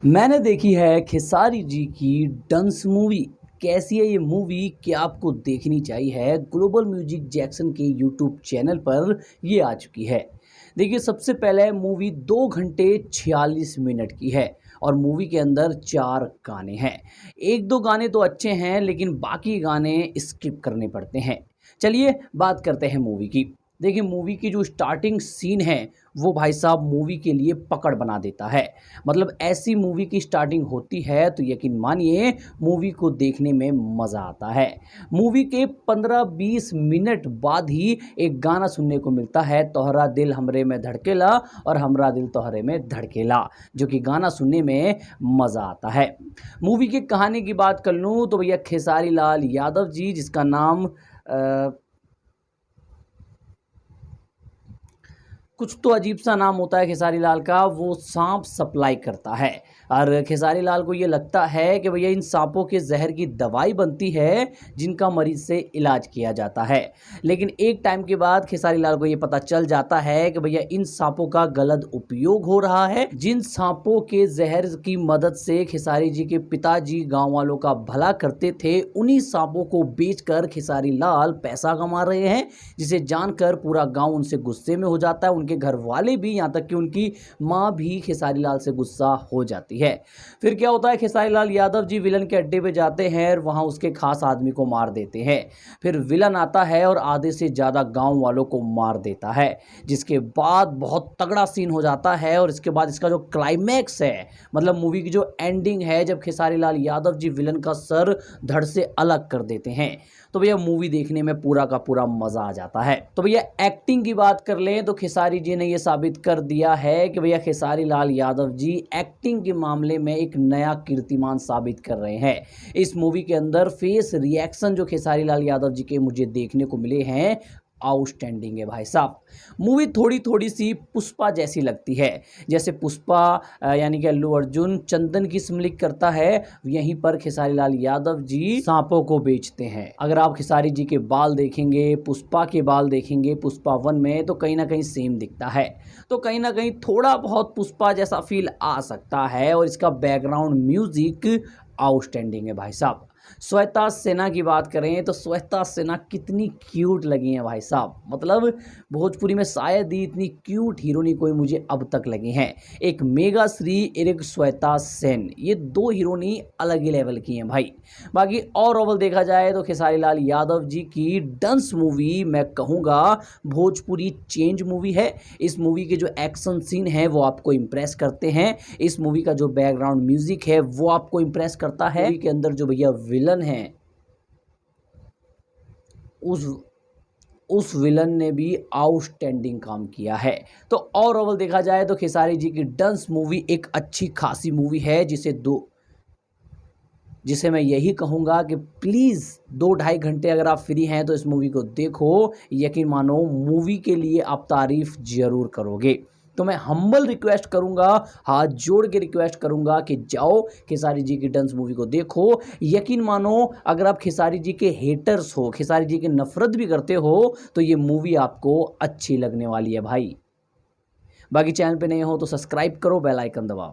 मैंने देखी है खेसारी जी की डंस मूवी। कैसी है ये मूवी कि आपको देखनी चाहिए। ग्लोबल म्यूजिक जैक्सन के यूट्यूब चैनल पर ये आ चुकी है। देखिए, सबसे पहले मूवी 2 घंटे 46 मिनट की है और मूवी के अंदर 4 गाने हैं। एक दो गाने तो अच्छे हैं लेकिन बाकी गाने स्किप करने पड़ते हैं। चलिए बात करते हैं मूवी की। देखिए, मूवी की जो स्टार्टिंग सीन है वो भाई साहब मूवी के लिए पकड़ बना देता है। मतलब ऐसी मूवी की स्टार्टिंग होती है तो यकीन मानिए मूवी को देखने में मज़ा आता है। मूवी के 15-20 मिनट बाद ही एक गाना सुनने को मिलता है, तोहरा दिल हमरे में धड़केला और हमरा दिल तोहरे में धड़केला, जो कि गाना सुनने में मज़ा आता है। मूवी की कहानी की बात कर लूँ तो भैया खेसारी लाल यादव जी, जिसका नाम कुछ तो अजीब सा नाम होता है खेसारी लाल का, वो सांप सप्लाई करता है। और खेसारी लाल को ये लगता है कि भैया इन सांपों के जहर की दवाई बनती है जिनका मरीज से इलाज किया जाता है। लेकिन एक टाइम के बाद खेसारी लाल को ये पता चल जाता है कि भैया इन सांपों का गलत उपयोग हो रहा है। जिन सांपों के जहर की मदद से खेसारी जी के पिताजी गाँव वालों का भला करते थे, उन्हीं सांपों को बेचकर खेसारी लाल पैसा कमा रहे हैं, जिसे जानकर पूरा गाँव उनसे गुस्से में हो जाता है। उनके घर वाले भी, यहाँ तक कि उनकी माँ भी खेसारी लाल से गुस्सा हो जाती है। फिर क्या होता है, खेसारी लाल यादव जी विलन के अड्डे पे जाते हैं और वहाँ उसके खास आदमी को मार देते हैं। फिर विलन आता है और आधे से ज़्यादा गांव वालों को मार देता है, जिसके बाद बहुत तगड़ा सीन हो जाता है। और इसके बाद इसका जो क्लाइमैक्स है, मतलब मूवी की जो एंडिंग है, जब खेसारी लाल यादव जी विलन का सर धड़ से अलग कर देते हैं, तो भैया मूवी देखने में पूरा का पूरा मज़ा आ जाता है। तो भैया एक्टिंग की बात कर लें तो खेसारी जी ने ये साबित कर दिया है कि भैया खेसारी लाल यादव जी एक्टिंग के मामले में एक नया कीर्तिमान साबित कर रहे हैं। इस मूवी के अंदर फेस रिएक्शन जो खेसारी लाल यादव जी के मुझे देखने को मिले हैं, आउटस्टैंडिंग है भाई साहब। मूवी थोड़ी थोड़ी सी पुष्पा जैसी लगती है। जैसे पुष्पा यानी कि अल्लू अर्जुन चंदन की स्मृति करता है, यहीं पर खेसारी लाल यादव जी सांपों को बेचते हैं। अगर आप खेसारी जी के बाल देखेंगे, पुष्पा के बाल देखेंगे पुष्पा 1 में, तो कहीं ना कहीं सेम दिखता है। तो कहीं ना कहीं थोड़ा बहुत पुष्पा जैसा फील आ सकता है। और इसका बैकग्राउंड म्यूजिक आउटस्टैंडिंग है भाई साहब। श्वेता सिन्हा की बात करें तो श्वेता सिन्हा कितनी क्यूट लगी हैं भाई साहब। मतलब भोजपुरी में शायद ही इतनी क्यूट हीरोइनी कोई मुझे अब तक लगी हैं। एक मेगा श्री और एक श्वेता सेन, ये दो हीरोइनी अलग ही लेवल की हैं भाई। बाकी ओवरऑल देखा जाए तो खेसारी लाल यादव जी की डंस मूवी मैं कहूँगा भोजपुरी चेंज मूवी है। इस मूवी के जो एक्शन सीन है वो आपको इम्प्रेस करते हैं। इस मूवी का जो बैकग्राउंड म्यूजिक है वो आपको इम्प्रेस करता है। मूवी के अंदर जो भैया विलन है, उस विलन ने भी आउटस्टैंडिंग काम किया है। तो ओवरऑल देखा जाए तो खेसारी जी की डंस मूवी एक अच्छी खासी मूवी है, जिसे मैं यही कहूँगा कि प्लीज़ 2-2.5 घंटे अगर आप फ्री हैं तो इस मूवी को देखो। यकीन मानो मूवी के लिए आप तारीफ़ ज़रूर करोगे। तो मैं हम्बल रिक्वेस्ट करूँगा, हाथ जोड़ के रिक्वेस्ट करूँगा कि जाओ खेसारी जी की डंस मूवी को देखो। यकीन मानो अगर आप खेसारी जी के हेटर्स हो, खेसारी जी की नफ़रत भी करते हो, तो ये मूवी आपको अच्छी लगने वाली है भाई। बाकी चैनल पे नए हो तो सब्सक्राइब करो, बेल आइकन दबाओ।